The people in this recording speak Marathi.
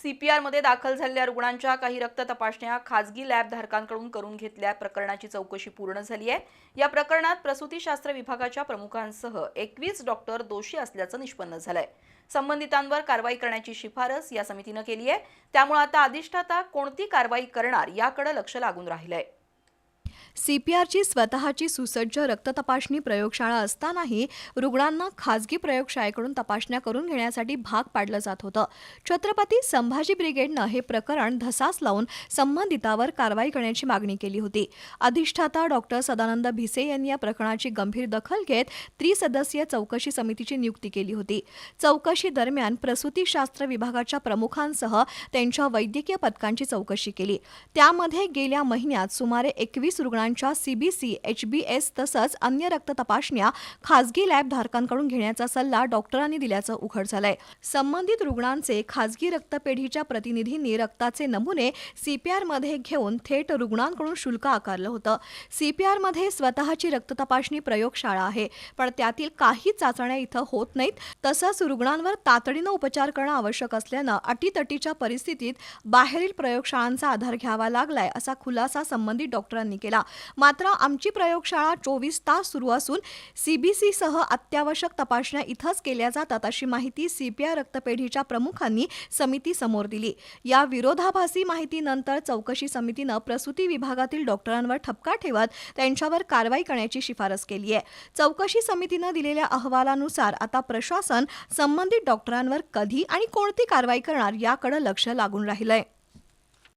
सीपीआरमध्ये दाखल झालेल्या रुग्णांच्या काही रक्त तपासण्या खासगी लॅब धारकांकडून करून घेतल्या प्रकरणाची चौकशी पूर्ण झाली आहे। या प्रकरणात प्रसूतीशास्त्र विभागाच्या प्रमुखांसह 21 डॉक्टर दोषी असल्याचं निष्पन्न झालंय। संबंधितांवर कारवाई करण्याची शिफारस या समितीने केली आहे। त्यामुळे आता अधिष्ठाता कोणती कारवाई करणार याकडे लक्ष लागून राहिलंय। सीपीआरची स्वतःची सुसज्ज रक्त तपासणी प्रयोगशाळा असतानाही रुग्णांना खासगी प्रयोगशाळेकडून तपासण्या करून घेण्यासाठी भाग पाडलं जात होतं। छत्रपती संभाजी ब्रिगेडनं हे प्रकरण धसास लावून संबंधितावर कारवाई करण्याची मागणी केली होती। अधिष्ठाता डॉक्टर सदानंद भिसे यांनी या प्रकरणाची गंभीर दखल घेत त्रिसदस्यीय चौकशी समितीची नियुक्ती केली होती। चौकशी दरम्यान प्रसूतीशास्त्र विभागाच्या प्रमुखांसह त्यांच्या वैद्यकीय पथकांची चौकशी केली। त्यामध्ये गेल्या महिन्यात सुमारे 21 रुग्णांच्या सीबीसी, एचबीएस तसंच अन्य रक्त तपासण्या खासगी लॅब धारकांकडून घेण्याचा सल्ला डॉक्टरांनी दिल्याचं उघड झालंय। संबंधित रुग्णांचे खासगी रक्तपेढीच्या प्रतिनिधींनी रक्ताचे नमुने सीपीआरमध्ये घेऊन थेट रुग्णांकडून शुल्क आकारलं होतं। सीपीआरमध्ये स्वतःची रक्त तपासणी प्रयोगशाळा आहे, पण त्यातील काही चाचण्या इथं होत नाहीत। तसंच रुग्णांवर तातडीनं उपचार करणं आवश्यक असल्यानं अटीतटीच्या परिस्थितीत बाहेरील प्रयोगशाळांचा आधार घ्यावा लागलाय असा खुलासा संबंधित डॉक्टरांनी केला। मात्र आमची प्रयोगशाळा 24 तास सुरू असून सीबीसीसह अत्यावश्यक तपासण्या इथंच केल्या जातात अशी माहिती सीपीआर रक्तपेढीच्या प्रमुखांनी समितीसमोर दिली। या विरोधाभासी माहितीनंतर चौकशी समितीनं प्रसूती विभागातील डॉक्टरांवर ठपका ठेवत त्यांच्यावर कारवाई करण्याची शिफारस केली आहे। चौकशी समितीनं दिलेल्या अहवालानुसार आता प्रशासन संबंधित डॉक्टरांवर कधी आणि कोणती कारवाई करणार याकडे लक्ष लागून राहिलंय।